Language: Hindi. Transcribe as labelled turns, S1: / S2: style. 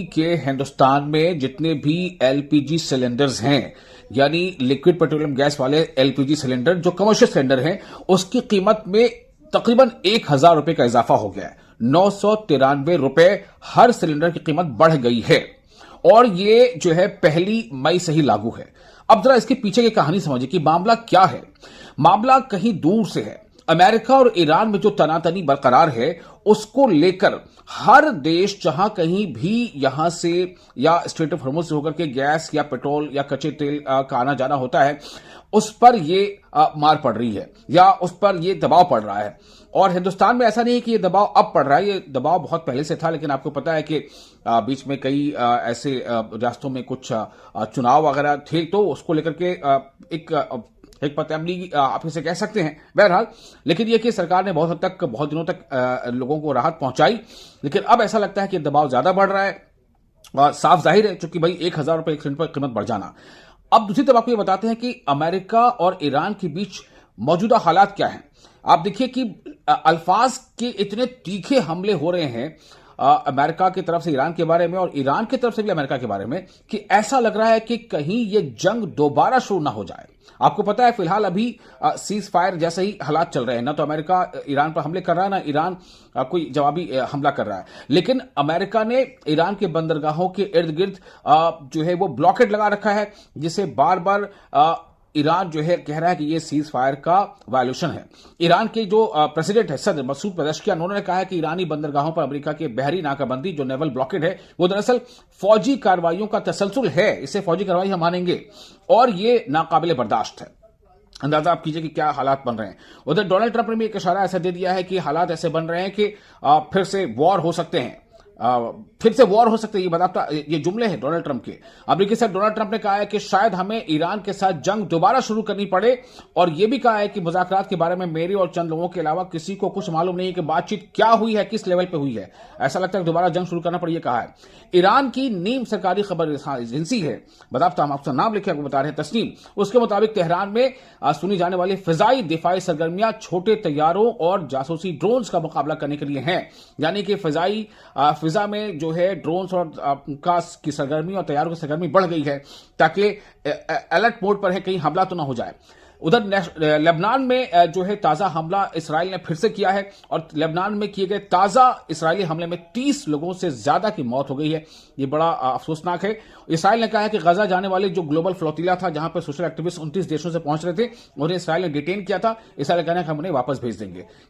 S1: कि हिंदुस्तान में जितने भी एलपीजी सिलेंडर्स हैं, यानी लिक्विड पेट्रोलियम गैस वाले एलपीजी सिलेंडर जो कमर्शियल सिलेंडर हैं, उसकी कीमत में तकरीबन 1,000 रुपए का इजाफा हो गया है। 993 रुपए हर सिलेंडर की कीमत बढ़ गई है और ये जो है 1 मई से ही लागू है। अब जरा इसके पीछे की कहानी समझिए कि मामला क्या है। मामला कहीं दूर से है। अमेरिका और ईरान में जो तनातनी बरकरार है, उसको लेकर हर देश जहां कहीं भी यहां से या स्ट्रेट ऑफ हॉर्मुज़ से होकर के गैस या पेट्रोल या कच्चे तेल का आना जाना होता है, उस पर ये मार पड़ रही है या उस पर ये दबाव पड़ रहा है। और हिंदुस्तान में ऐसा नहीं है कि ये दबाव अब पड़ रहा है, ये दबाव बहुत पहले से था। लेकिन आपको पता है कि बीच में कई ऐसे रियासतों में कुछ चुनाव वगैरह थे, तो उसको लेकर के एक पतंगली आप इसे कह सकते हैं। बहरहाल, लेकिन यह कि सरकार ने बहुत हद तक, बहुत दिनों तक लोगों को राहत पहुंचाई, लेकिन अब ऐसा लगता है कि दबाव ज्यादा बढ़ रहा है। और साफ जाहिर है, चूंकि भाई 1,000 रुपए एक सिलेंडर पर कीमत बढ़ जाना। अब दूसरी तरफ आपको ये बताते हैं कि अमेरिका और ईरान के बीच मौजूदा हालात क्या हैं। आप देखिए कि अल्फाज के इतने तीखे हमले हो रहे हैं अमेरिका की तरफ से ईरान के बारे में और ईरान की तरफ से भी अमेरिका के बारे में, कि ऐसा लग रहा है कि कहीं ये जंग दोबारा शुरू ना हो जाए। आपको पता है, फिलहाल अभी सीज फायर जैसे ही हालात चल रहे हैं। ना तो अमेरिका ईरान पर हमले कर रहा है, ना ईरान कोई जवाबी हमला कर रहा है। लेकिन अमेरिका ने ईरान के बंदरगाहों के इर्द गिर्द जो है वो ब्लॉकेट लगा रखा है, जिसे बार बार ईरान जो है कह रहा है कि ये सीज फायर का वायलेशन है। ईरान के जो प्रेसिडेंट है, सदर मसूद पेजेश्कियान, उन्होंने कहा है कि ईरानी बंदरगाहों पर अमेरिका के बहरी नाकाबंदी, जो नेवल ब्लॉकेड है, वो दरअसल फौजी कार्रवाइयों का तसलसल है। इसे फौजी कार्रवाई हम मानेंगे और ये नाकाबिले बर्दाश्त है। अंदाजा आप कीजिए कि क्या हालात बन रहे हैं। उधर डोनाल्ड ट्रंप ने भी एक इशारा ऐसा दे दिया है कि हालात ऐसे बन रहे हैं कि फिर से वॉर हो सकते हैं। फिर से वॉर हो सकते हैं, ये बताता, ये जुमले हैं डोनाल्ड ट्रंप के। अमेरिकी सदर डोनाल्ड ट्रंप ने कहा है कि शायद हमें ईरान के साथ जंग दोबारा शुरू करनी पड़े, और यह भी कहा है कि मुज़ाकरात के बारे में मेरे और चंद लोगों के अलावा किसी को कुछ मालूम नहीं है कि बातचीत क्या हुई है, किस लेवल पे हुई है। ऐसा लगता है कि दोबारा जंग शुरू करना पड़े, ये कहा है। ईरान की नीम सरकारी खबर एजेंसी है, बताता हम आपका नाम लिखे आपको बता रहे हैं, तस्नीम, उसके मुताबिक तेहरान में सुनी जाने वाली फिजाई दिफाई सरगर्मियां छोटे तैयारों और जासूसी ड्रोन्स का मुकाबला करने के लिए हैं। यानी कि फिजा में जो है ड्रोन्स और की सरगर्मी और तैयारों की सरगर्मी बढ़ गई है, ताकि अलर्ट मोड पर है, कहीं हमला तो ना हो जाए। उधर लेबनान में जो है ताजा हमला इसराइल ने फिर से किया है, और लेबनान में किए गए ताजा इसराइली हमले में 30 लोगों से ज्यादा की मौत हो गई है। ये बड़ा अफसोसनाक है। इसराइल ने कहा है कि गजा जाने वाले जो ग्लोबल फ्लोटिला था, जहां पर सोशल एक्टिविस्ट 29 देशों से पहुंच रहे थे, उन्हें इसराइल ने डिटेन किया था। इसराइल ने कहा है कि हम उन्हें वापस भेज देंगे।